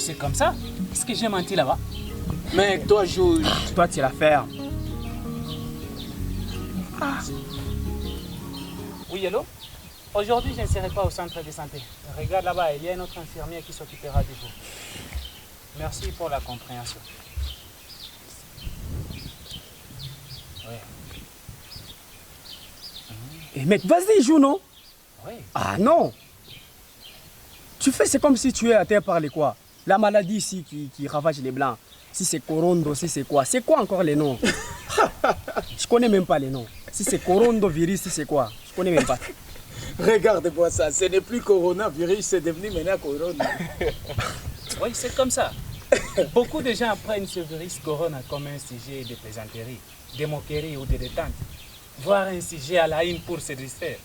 c'est comme ça. Est-ce que j'ai menti là-bas? Mais toi, Jules... Toi, tu la fermes. Oui, hello? Aujourd'hui, je ne serai pas au centre de santé. Regarde là-bas, il y a un autre infirmier qui s'occupera de vous. Merci pour la compréhension. Oui. Eh mec, vas-y, joue, non? Oui. Ah non! Tu fais, c'est comme si tu es atteint par les quoi? La maladie ici qui ravage les blancs. Si c'est corondo, si c'est quoi? C'est quoi encore les noms? Je connais même pas les noms. Si c'est coronavirus, si c'est quoi? Je connais même pas. Regarde-moi ça, ce n'est plus coronavirus, c'est devenu maintenant corona. Oui, c'est comme ça. Beaucoup de gens prennent ce virus corona comme un sujet de plaisanterie, de moquerie ou de détente, voire un sujet à la haine pour se distraire.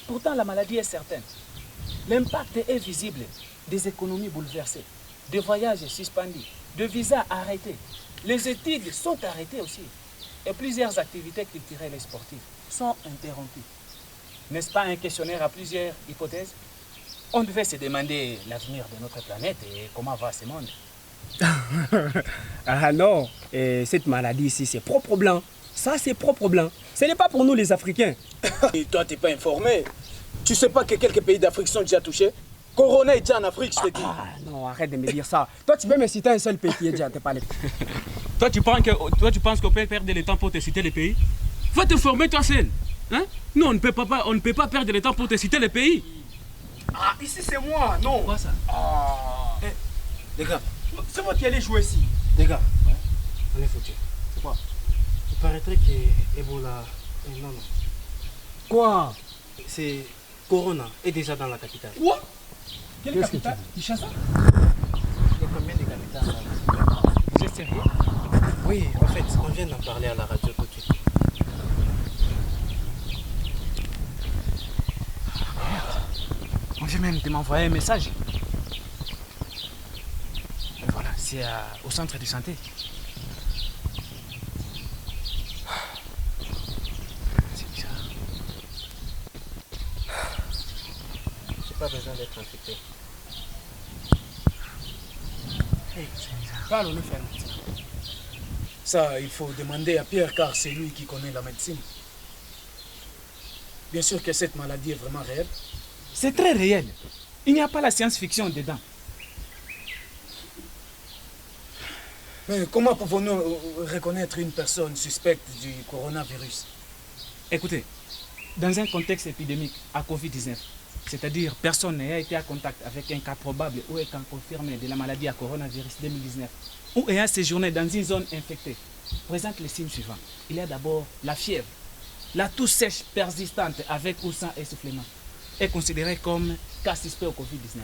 Pourtant, la maladie est certaine. L'impact est visible. Des économies bouleversées, des voyages suspendus, des visas arrêtés. Les études sont arrêtées aussi. Et plusieurs activités culturelles et sportives sont interrompues. N'est-ce pas un questionnaire à plusieurs hypothèses? On devait se demander l'avenir de notre planète et comment va ce monde. Ah non, et cette maladie ici, c'est propre aux blancs. Ça, c'est propre aux blancs. Ce n'est pas pour nous les Africains. Et toi, tu n'es pas informé. Tu sais pas que quelques pays d'Afrique sont déjà touchés? Corona est déjà en Afrique, je te dis. Ah non, arrête de me dire ça. Toi, tu peux me citer un seul pays qui est déjà parlé. Toi, tu penses qu'on peut perdre le temps pour te citer les pays? Va te former toi seul. Hein? Non, on ne peut pas perdre le temps pour te citer les pays. Ah, ici c'est moi, non. Quoi ça? Ah. Eh, les gars, C'est moi qui allais jouer ici. les gars, on est foutus. C'est quoi? Il paraîtrait que Ebola... non, non. Quoi? C'est Corona est déjà dans la capitale. Quoi? Quelle Qu'est-ce que capitale? tu Kinshasa? Il y a combien de capitales là? Vous êtes sérieux? Oui, en fait, on vient d'en parler à la radio tout de suite. On vient même de m'envoyer un message. Et voilà, c'est au centre de santé. C'est bizarre. J'ai pas besoin d'être infecté. Parle, le ferme. Ça, il faut demander à Pierre car c'est lui qui connaît la médecine. Bien sûr que cette maladie est vraiment réelle. C'est très réel. Il n'y a pas la science-fiction dedans. Mais comment pouvons-nous reconnaître une personne suspecte du coronavirus? Écoutez, dans un contexte épidémique à Covid-19, c'est-à-dire personne n'ayant été en contact avec un cas probable ou un cas confirmé de la maladie à coronavirus 2019 ou ayant séjourné dans une zone infectée, présente les signes suivants. Il y a d'abord la fièvre. La toux sèche persistante avec ou sans essoufflement est considérée comme cas suspect au Covid-19.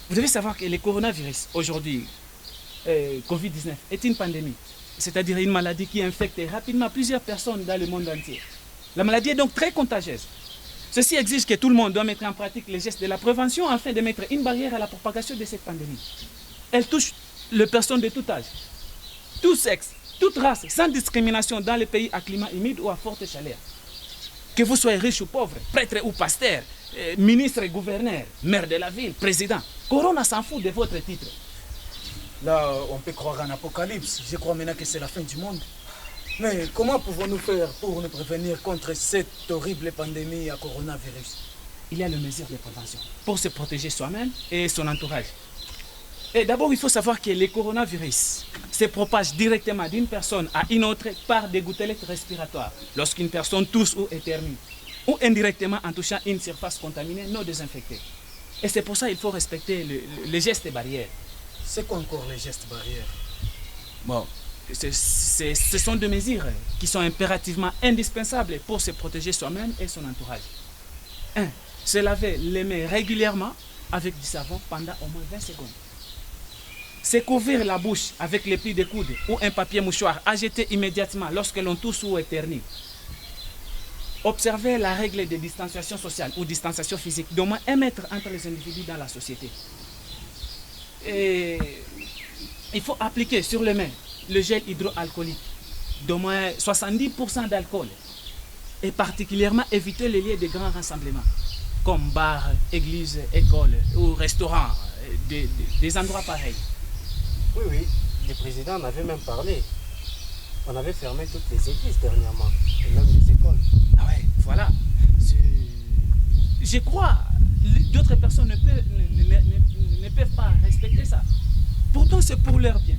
Vous devez savoir que le coronavirus, aujourd'hui, Covid-19, est une pandémie, c'est-à-dire une maladie qui infecte rapidement plusieurs personnes dans le monde entier. La maladie est donc très contagieuse. Ceci exige que tout le monde doit mettre en pratique les gestes de la prévention afin de mettre une barrière à la propagation de cette pandémie. Elle touche les personnes de tout âge, tout sexe, toute race, sans discrimination dans les pays à climat humide ou à forte chaleur. Que vous soyez riche ou pauvre, prêtre ou pasteur, ministre et gouverneur, maire de la ville, président, Corona s'en fout de votre titre. Là, on peut croire en apocalypse. Je crois maintenant que c'est la fin du monde. Mais comment pouvons-nous faire pour nous prévenir contre cette horrible pandémie à coronavirus? Il y a les mesures de prévention pour se protéger soi-même et son entourage. Et d'abord, il faut savoir que le coronavirus se propage directement d'une personne à une autre par des gouttelettes respiratoires lorsqu'une personne tousse ou éternue, ou indirectement en touchant une surface contaminée non désinfectée. Et c'est pour ça qu'il faut respecter les gestes barrières. C'est quoi encore les gestes barrières? Bon, ce sont des mesures qui sont impérativement indispensables pour se protéger soi-même et son entourage. 1. Se laver les mains régulièrement avec du savon pendant au moins 20 secondes. Se couvrir la bouche avec les plis de coude ou un papier mouchoir à jeter immédiatement lorsque l'on tousse ou éternue. Observer la règle de distanciation sociale ou distanciation physique d'au moins 1 mètre entre les individus dans la société. Et il faut appliquer sur les mains le gel hydroalcoolique d'au moins 70% d'alcool et particulièrement éviter les lieux de grands rassemblements. comme bar, église, école ou restaurant, des endroits pareils. Oui, oui, le président en avait même parlé. On avait fermé toutes les églises dernièrement, et même les écoles. Ah ouais, voilà. Je crois, d'autres personnes ne peuvent pas respecter ça. Pourtant, c'est pour leur bien.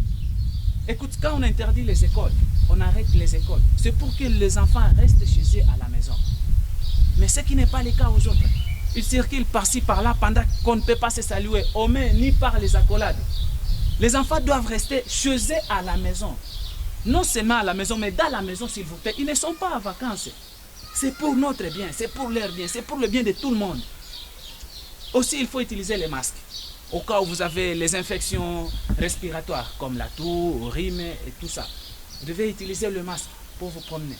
Écoute, quand on interdit les écoles, on arrête les écoles. C'est pour que les enfants restent chez eux à la maison. Mais ce qui n'est pas le cas aux autres. Ils circulent par-ci, par-là, pendant qu'on ne peut pas se saluer aux mains ni par les accolades. Les enfants doivent rester chez eux à la maison. Non seulement à la maison, mais dans la maison, s'il vous plaît. Ils ne sont pas en vacances. C'est pour notre bien, c'est pour leur bien, c'est pour le bien de tout le monde. Aussi, il faut utiliser les masques. Au cas où vous avez les infections respiratoires, comme la toux, rhume et tout ça. Vous devez utiliser le masque pour vous promener.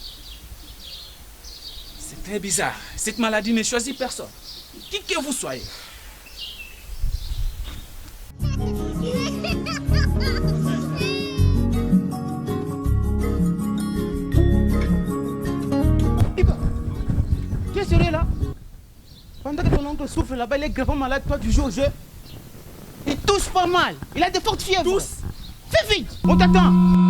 C'est très bizarre. Cette maladie ne choisit personne. Qui que vous soyez. Tu es sérieux là? Pendant que ton oncle souffre là-bas, il est gravement malade, toi tu joues au jeu. Il tousse pas mal, il a de fortes fièvres. Tousse. Fais vite, on t'attend.